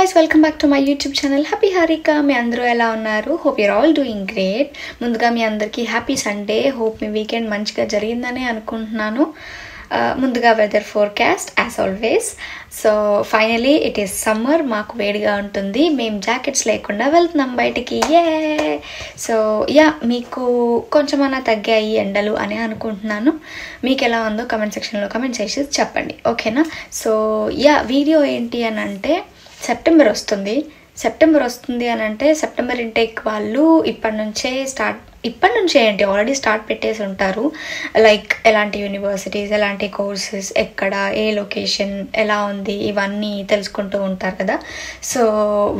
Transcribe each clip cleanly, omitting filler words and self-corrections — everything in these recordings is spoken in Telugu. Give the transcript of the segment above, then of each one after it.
guys, welcome back to my YouTube channel. Happy Harika. మీ అందరూ ఎలా ఉన్నారు? Hope you're all doing great. ముందుగా మీ అందరికీ హ్యాపీ సండే. హోప్ మీ వీకెండ్ మంచిగా జరిగిందని అనుకుంటున్నాను. ముందుగా weather forecast as always. So finally it is summer. మాకు వేడిగా ఉంటుంది. మేము జాకెట్స్ లేకుండా వెళ్తున్నాం బయటికి. సో మీకు కొంచెమన్నా తగ్గాయి ఎండలు అని అనుకుంటున్నాను. మీకు ఎలా ఉందో కమెంట్ సెక్షన్లో కమెంట్ చేసి చెప్పండి, ఓకేనా? సో వీడియో ఏంటి అని అంటే సెప్టెంబర్ వస్తుంది అని అంటే సెప్టెంబర్ ఇంటేక్ వాళ్ళు ఇప్పటి నుంచే ఏంటి ఆల్రెడీ స్టార్ట్ పెట్టేసి ఉంటారు. లైక్ ఎలాంటి యూనివర్సిటీస్, ఎలాంటి కోర్సెస్, ఎక్కడ, ఏ లొకేషన్, ఎలా ఉంది, ఇవన్నీ తెలుసుకుంటూ ఉంటారు కదా. సో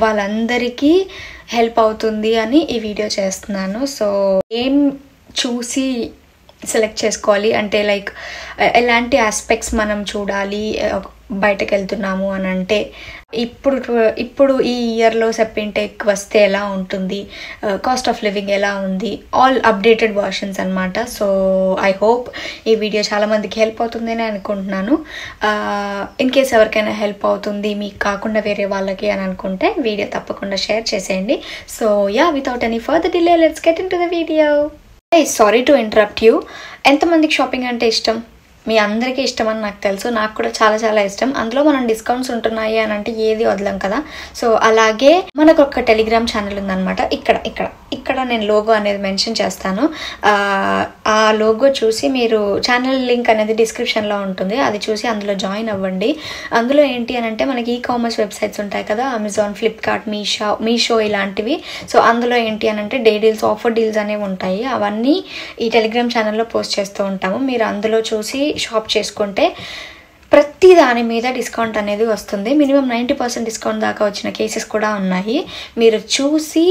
వాళ్ళందరికీ హెల్ప్ అవుతుంది అని ఈ వీడియో చేస్తున్నాను. సో ఏం చూసి సెలెక్ట్ చేసుకోవాలి అంటే లైక్ ఎలాంటి ఆస్పెక్ట్స్ మనం చూడాలి బయటకు వెళ్తున్నాము అని అంటే ఇప్పుడు ఈ ఇయర్లో సెప్ ఇంటేక్ వస్తే ఎలా ఉంటుంది, కాస్ట్ ఆఫ్ లివింగ్ ఎలా ఉంది, ఆల్ అప్డేటెడ్ వర్షన్స్ అనమాట. సో ఐ హోప్ ఈ వీడియో చాలా మందికి హెల్ప్ అవుతుందని అనుకుంటున్నాను. ఇన్ కేస్ ఎవరికైనా హెల్ప్ అవుతుంది మీకు కాకుండా వేరే వాళ్ళకి అని అనుకుంటే వీడియో తప్పకుండా షేర్ చేసేయండి. So without any further delay let's get in to the video. Sorry to interrupt you. ఎంతమందికి షాపింగ్ అంటే ఇష్టం? మీ అందరికీ ఇష్టం అని నాకు తెలుసు. నాకు కూడా చాలా చాలా ఇష్టం. అందులో మనం డిస్కౌంట్స్ ఉంటున్నాయి అని అంటే ఏది వదలం కదా. సో అలాగే మనకు ఒక టెలిగ్రామ్ ఛానల్ ఉందన్నమాట. ఇక్కడ నేను లోగో అనేది మెన్షన్ చేస్తాను. ఆ లోగో చూసి మీరు ఛానల్ లింక్ అనేది డిస్క్రిప్షన్లో ఉంటుంది, అది చూసి అందులో జాయిన్ అవ్వండి. అందులో ఏంటి అని అంటే మనకి ఈ కామర్స్ వెబ్సైట్స్ ఉంటాయి కదా, అమెజాన్, ఫ్లిప్కార్ట్, మీషో ఇలాంటివి. సో అందులో ఏంటి అని అంటే డే డీల్స్, ఆఫర్ డీల్స్ అనేవి ఉంటాయి. అవన్నీ ఈ టెలిగ్రామ్ ఛానల్లో పోస్ట్ చేస్తూ ఉంటాము. మీరు అందులో చూసి షాప్ చేసుకుంటే ప్రతి దాని మీద డిస్కౌంట్ అనేది వస్తుంది. మినిమం 90% డిస్కౌంట్ దాకా వచ్చిన కేసెస్ కూడా ఉన్నాయి. మీరు చూసి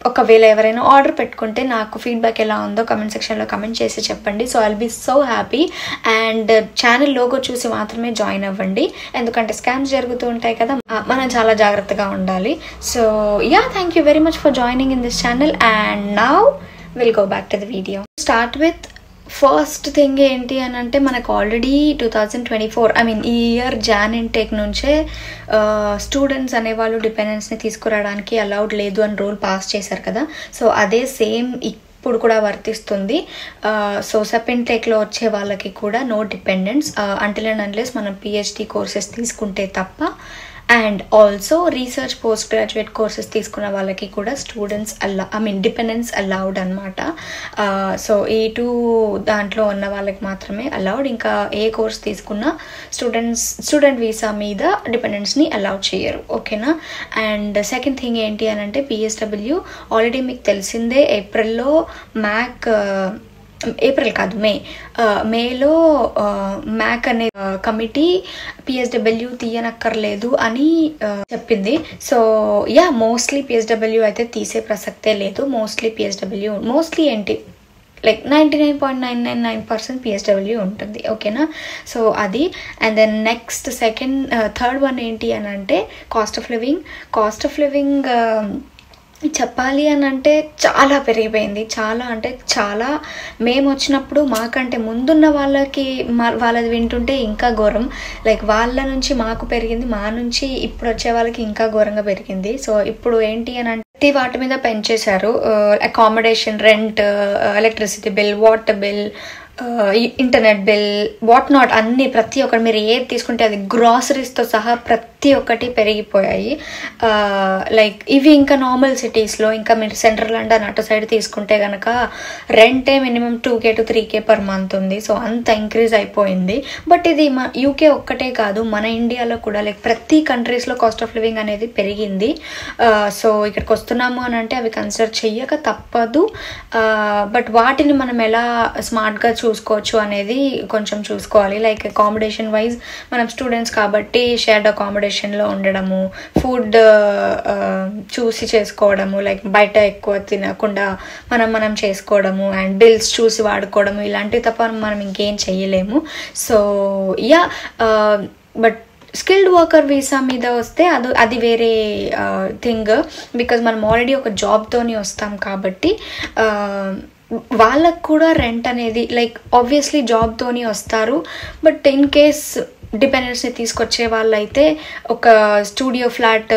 ఒకవేళ ఎవరైనా ఆర్డర్ పెట్టుకుంటే నాకు ఫీడ్బ్యాక్ ఎలా ఉందో కమెంట్ సెక్షన్లో కమెంట్ చేసి చెప్పండి. So I'll be so happy. And channel logo చూసి మాత్రమే జాయిన్ అవ్వండి, ఎందుకంటే స్కామ్స్ జరుగుతూ ఉంటాయి కదా, మనం చాలా జాగ్రత్తగా ఉండాలి. So thank you very much for joining in this channel. And now will go back to the video. Start with first thing ఏంటి అని అంటే మనకు ఆల్రెడీ 2024 ఈ ఇయర్ జాన్ ఇంటేక్ నుంచే స్టూడెంట్స్ అనేవాళ్ళు డిపెండెన్స్ని తీసుకురావడానికి అలౌడ్ లేదు అని రూల్ పాస్ చేశారు కదా. సో అదే సేమ్ ఇప్పుడు కూడా వర్తిస్తుంది. సో సెప్ ఇంటేక్లో వచ్చే వాళ్ళకి కూడా no dependents until and unless మనం పిహెచ్డి కోర్సెస్ తీసుకుంటే తప్ప. And also research post graduate courses తీసుకున్న వాళ్ళకి కూడా స్టూడెంట్స్ డిపెండెన్స్ అలౌడ్ అనమాట. సో ఈ దాంట్లో ఉన్న వాళ్ళకి మాత్రమే అలౌడ్. ఇంకా ఏ కోర్స్ తీసుకున్నా స్టూడెంట్ వీసా మీద డిపెండెన్స్ని అలౌడ్ చేయరు, ఓకేనా? అండ్ సెకండ్ థింగ్ ఏంటి అని అంటే పిఎస్డబ్ల్యూ ఆల్రెడీ మీకు తెలిసిందే. మేలో మ్యాక్ అనే కమిటీ పిఎస్డబ్ల్యూ తీయనక్కర్లేదు అని చెప్పింది. సో మోస్ట్లీ పిఎస్డబ్ల్యూ అయితే తీసే ప్రసక్తే లేదు. మోస్ట్లీ ఏంటి లైక్ 99.999% పిఎస్డబ్ల్యూ ఉంటుంది, ఓకేనా? సో అది. And then next third one ఏంటి అని అంటే కాస్ట్ ఆఫ్ లివింగ్ చెప్పాలి అని అంటే చాలా పెరిగిపోయింది. చాలా అంటే చాలా. మేము వచ్చినప్పుడు మాకంటే ముందున్న వాళ్ళది వింటుంటే ఇంకా ఘోరం. లైక్ వాళ్ళ నుంచి మాకు పెరిగింది, మా నుంచి ఇప్పుడు వచ్చే వాళ్ళకి ఇంకా ఘోరంగా పెరిగింది. సో ఇప్పుడు ఏంటి అని అంటే వాటి మీద పెంచేశారు. Accommodation, rent, electricity bill, water bill, internet bill, what not అన్ని ప్రతి ఒక్కటి మీరు ఏది తీసుకుంటే అది గ్రాసరీస్తో సహా ప్రతి ఒక్కటి పెరిగిపోయాయి. లైక్ ఇవి ఇంకా నార్మల్ సిటీస్లో, ఇంకా మీరు సెంట్రల్ లండన్ అటు సైడ్ తీసుకుంటే కనుక రెంటే minimum 2K to 3K per month ఉంది. సో అంత ఇంక్రీజ్ అయిపోయింది. బట్ ఇది యూకే ఒక్కటే కాదు, మన ఇండియాలో కూడా లైక్ ప్రతి కంట్రీస్లో కాస్ట్ ఆఫ్ లివింగ్ అనేది పెరిగింది. సో ఇక్కడికి వస్తున్నాము అని అంటే అవి కన్సిడర్ చెయ్యక తప్పదు. బట్ వాటిని మనం ఎలా స్మార్ట్గా చూసుకోవచ్చు అనేది కొంచెం చూసుకోవాలి. లైక్ అకామిడేషన్ వైజ్ మనం స్టూడెంట్స్ కాబట్టి షేర్డ్ అకామిడేషన్లో ఉండడము, ఫుడ్ చూసి చేసుకోవడము, లైక్ బయట ఎక్కువ తినకుండా మనం చేసుకోవడము, అండ్ బిల్స్ చూసి వాడుకోవడము, ఇలాంటివి తప్ప మనం ఇంకేం చెయ్యలేము. So but skilled worker visa మీద వస్తే అది వేరే థింగ్. బికాజ్ మనం ఆల్రెడీ ఒక జాబ్తోని వస్తాం కాబట్టి వాళ్ళకు కూడా రెంట్ అనేది లైక్ ఆబ్వియస్లీ జాబ్తోని వస్తారు. బట్ ఇన్ కేస్ డిపెండెన్స్ని తీసుకొచ్చే వాళ్ళైతే ఒక స్టూడియో ఫ్లాట్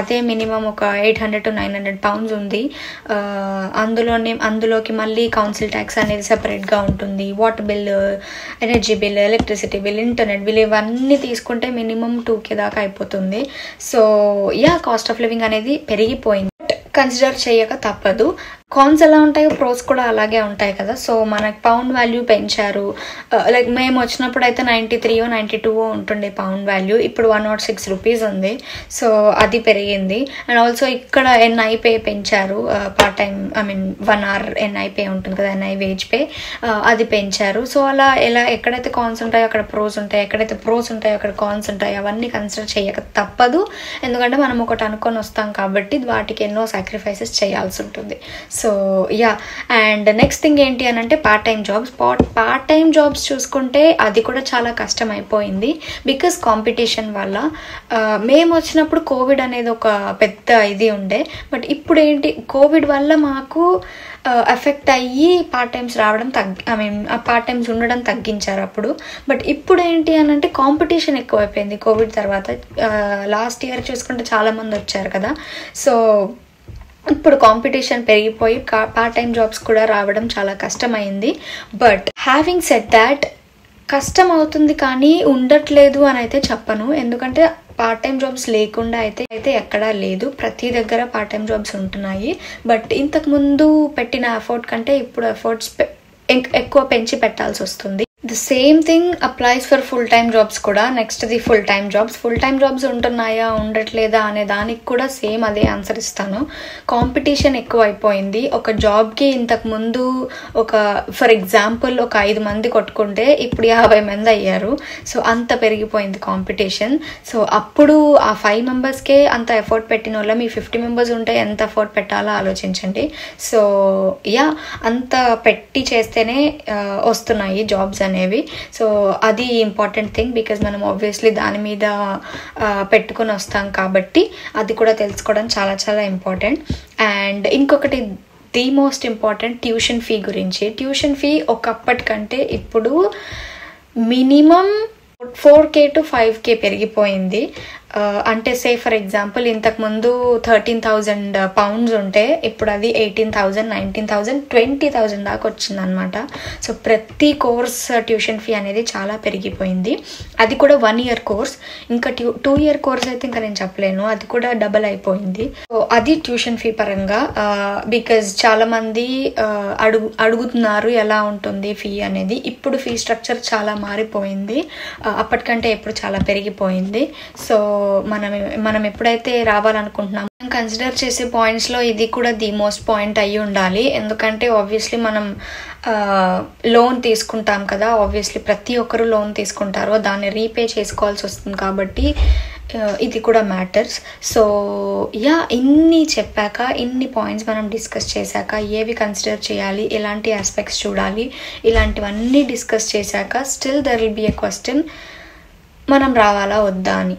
అదే మినిమం ఒక 800 to 900 pounds ఉంది. అందులోకి మళ్ళీ కౌన్సిల్ ట్యాక్స్ అనేది సెపరేట్గా ఉంటుంది. Water bill, energy bill, electricity bill, internet bill ఇవన్నీ తీసుకుంటే మినిమం 2K దాకా అయిపోతుంది. సో కాస్ట్ ఆఫ్ లివింగ్ అనేది పెరిగిపోయింది. కన్సిడర్ చేయక తప్పదు. కాన్స్ ఎలా ఉంటాయో ప్రోస్ కూడా అలాగే ఉంటాయి కదా. సో మనకి పౌండ్ వాల్యూ పెంచారు. లైక్ మేము వచ్చినప్పుడు అయితే 93 or 92 ఉంటుండే పౌండ్ వాల్యూ, ఇప్పుడు 106 rupees ఉంది. సో అది పెరిగింది. అండ్ ఆల్సో ఇక్కడ NI పే పెంచారు. Part time 1 hour NI pay ఉంటుంది కదా, NI వేజ్ పే, అది పెంచారు. సో అలా ఎక్కడైతే కాన్స్ ఉంటాయో అక్కడ ప్రోస్ ఉంటాయి, ఎక్కడైతే ప్రోస్ ఉంటాయో అక్కడ కాన్స్ ఉంటాయి. అవన్నీ కన్సిడర్ చేయక తప్పదు. ఎందుకంటే మనం ఒకటి అనుకొని వస్తాం కాబట్టి వాటికి ఎన్నో సాక్రిఫైసెస్ చేయాల్సి ఉంటుంది. సో అండ్ నెక్స్ట్ థింగ్ ఏంటి అని అంటే పార్ట్ టైం జాబ్స్ చూసుకుంటే అది కూడా చాలా కష్టం అయిపోయింది. బికాస్ కాంపిటీషన్ వల్ల. మేము వచ్చినప్పుడు కోవిడ్ అనేది ఒక పెద్ద ఇది ఉండే. బట్ ఇప్పుడు ఏంటి, కోవిడ్ వల్ల మాకు ఎఫెక్ట్ అయ్యి పార్ట్ టైమ్స్ రావడం పార్ట్ టైమ్స్ ఉండడం తగ్గించారు అప్పుడు. బట్ ఇప్పుడు ఏంటి అని అంటే కాంపిటీషన్ ఎక్కువైపోయింది కోవిడ్ తర్వాత. లాస్ట్ ఇయర్ చూసుకుంటే చాలామంది వచ్చారు కదా. సో ఇప్పుడు కాంపిటీషన్ పెరిగిపోయి పార్ట్ టైం జాబ్స్ కూడా రావడం చాలా కష్టమైంది. బట్ హ్యావింగ్ సెడ్ దాట్, కష్టం అవుతుంది కానీ ఉండట్లేదు అని అయితే చెప్పను. ఎందుకంటే పార్ట్ టైం జాబ్స్ లేకుండా అయితే ఎక్కడా లేదు. ప్రతి దగ్గర పార్ట్ టైం జాబ్స్ ఉంటున్నాయి. బట్ ఇంతకుముందు పెట్టిన ఎఫర్ట్ కంటే ఇప్పుడు ఎఫర్ట్స్ ఎక్కువ పెంచి పెట్టాల్సి వస్తుంది. The same thing applies for full time jobs కూడా. Next the full time jobs ఉంటున్నాయా ఉండట్లేదా అనే దానికి కూడా సేమ్ అదే ఆన్సర్ ఇస్తాను. కాంపిటీషన్ ఎక్కువ అయిపోయింది. ఒక జాబ్కి ఇంతకుముందు ఫర్ ఎగ్జాంపుల్ ఒక 5 మంది కొట్టుకుంటే ఇప్పుడు 50 మంది అయ్యారు. సో అంత పెరిగిపోయింది కాంపిటీషన్. సో అప్పుడు ఆ 5 members అంత ఎఫర్ట్ పెట్టిన వాళ్ళ మీ 50 members ఉంటే ఎంత ఎఫర్ట్ పెట్టాలో ఆలోచించండి. సో అంత పెట్టి చేస్తేనే వస్తున్నాయి జాబ్స్ అనేవి. సో అది ఇంపార్టెంట్ థింగ్. బికాజ్ మనం ఆబ్వియస్లీ దాని మీద పెట్టుకుని వస్తాం కాబట్టి అది కూడా తెలుసుకోవడం చాలా చాలా ఇంపార్టెంట్. అండ్ ఇంకొకటి the most important, tuition fee గురించి. ట్యూషన్ ఫీ ఒకప్పటికంటే ఇప్పుడు మినిమం 4K to 5K పెరిగిపోయింది. అంటే సే ఫర్ ఎగ్జాంపుల్ ఇంతకుముందు 13,000 pounds ఉంటే ఇప్పుడు అది 18,000, 19,000, 20,000 దాకా వచ్చిందనమాట. సో ప్రతి కోర్స్ ట్యూషన్ ఫీ అనేది చాలా పెరిగిపోయింది. అది కూడా 1 year కోర్స్. ఇంకా 2 year కోర్స్ అయితే ఇంకా నేను చెప్పలేను, అది కూడా డబల్ అయిపోయింది. సో అది ట్యూషన్ ఫీ పరంగా. బికాజ్ చాలా మంది అడుగుతున్నారు ఎలా ఉంటుంది ఫీ అనేది. ఇప్పుడు ఫీ స్ట్రక్చర్ చాలా మారిపోయింది. అప్పటికంటే ఇప్పుడు చాలా పెరిగిపోయింది. సో మనం ఎప్పుడైతే రావాలనుకుంటున్నామో కన్సిడర్ చేసే పాయింట్స్లో ఇది కూడా ది మోస్ట్ పాయింట్ అయ్యి ఉండాలి. ఎందుకంటే ఆబ్వియస్లీ మనం లోన్ తీసుకుంటాం కదా. ఆబ్వియస్లీ ప్రతి ఒక్కరు లోన్ తీసుకుంటారో దాన్ని రీపే చేసుకోవాల్సి వస్తుంది కాబట్టి ఇది కూడా మ్యాటర్స్. సో ఇన్ని చెప్పాక, ఇన్ని పాయింట్స్ మనం డిస్కస్ చేశాక, ఏవి కన్సిడర్ చేయాలి, ఎలాంటి ఆస్పెక్ట్స్ చూడాలి, ఇలాంటివన్నీ డిస్కస్ చేశాక still there will be a question, మనం రావాలా వద్దా అని.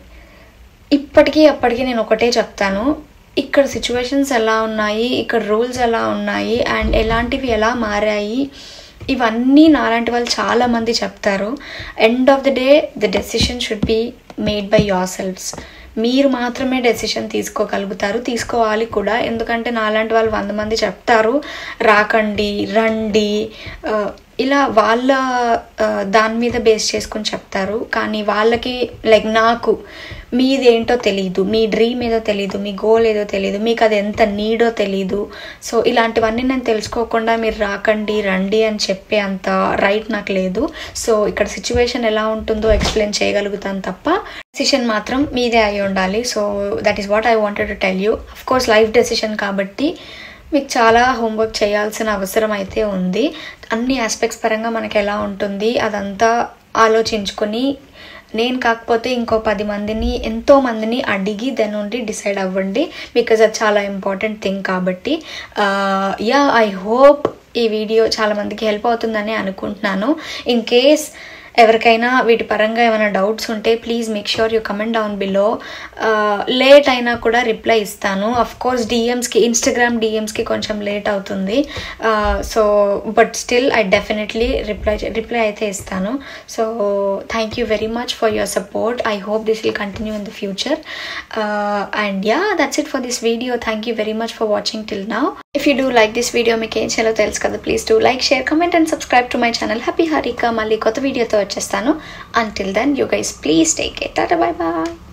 అప్పటికీ నేను ఒకటే చెప్తాను, ఇక్కడ సిచ్యువేషన్స్ ఎలా ఉన్నాయి, ఇక్కడ రూల్స్ ఎలా ఉన్నాయి అండ్ ఎలాంటివి ఎలా మారాయి, ఇవన్నీ నాలాంటి వాళ్ళు చాలామంది చెప్తారు. End of the day the decision should be made by yourselves. మీరు మాత్రమే డెసిషన్ తీసుకోగలుగుతారు, తీసుకోవాలి కూడా. ఎందుకంటే నాలాంటి వాళ్ళు 100 మంది చెప్తారు రాకండి, రండి, ఇలా వాళ్ళ దాని మీద బేస్ చేసుకుని చెప్తారు. కానీ వాళ్ళకి లైక్ నాకు మీదేంటో తెలీదు, మీ డ్రీమ్ ఏదో తెలీదు, మీ గోల్ ఏదో తెలీదు, మీకు అది ఎంత నీడో తెలీదు. సో ఇలాంటివన్నీ నేను తెలుసుకోకుండా మీరు రాకండి, రండి అని చెప్పే అంత రైట్ నాకు లేదు. సో ఇక్కడ సిచ్యువేషన్ ఎలా ఉంటుందో ఎక్స్ప్లెయిన్ చేయగలుగుతాను తప్ప డెసిషన్ మాత్రం మీదే అయి ఉండాలి. So that is what I wanted to tell you. Of course life decision కాబట్టి మీకు చాలా హోంవర్క్ చేయాల్సిన అవసరం అయితే ఉంది. అన్ని ఆస్పెక్ట్స్ పరంగా మనకి ఎలా ఉంటుంది అదంతా ఆలోచించుకొని, నేను కాకపోతే ఇంకో 10 మందిని, ఎంతో మందిని అడిగి దాని నుండి డిసైడ్ అవ్వండి. బికాజ్ అది చాలా ఇంపార్టెంట్ థింగ్ కాబట్టి. ఐ హోప్ ఈ వీడియో చాలా మందికి హెల్ప్ అవుతుందని అనుకుంటున్నాను. ఇన్ కేస్ ఎవరికైనా వీటి పరంగా ఏమైనా డౌట్స్ ఉంటే please make sure you comment down below. Late అయినా కూడా రిప్లై ఇస్తాను. అఫ్ కోర్స్ డిఎమ్స్కి, ఇన్స్టాగ్రామ్ డిఎమ్స్కి కొంచెం లేట్ అవుతుంది. So but still I definitely reply అయితే ఇస్తాను. So thank you very much for your support. I hope this will continue in the future. And yeah, that's it for this video. Thank you very much for watching till now. If you do like this video, మీకు ఏం చేయాలో తెలుసు కదా, please do like, share, comment and subscribe to my channel happy Harika. మళ్ళీ కొత్త వీడియోతో వచ్చేస్తాను. Until then, you guys please take care. Tata, bye bye.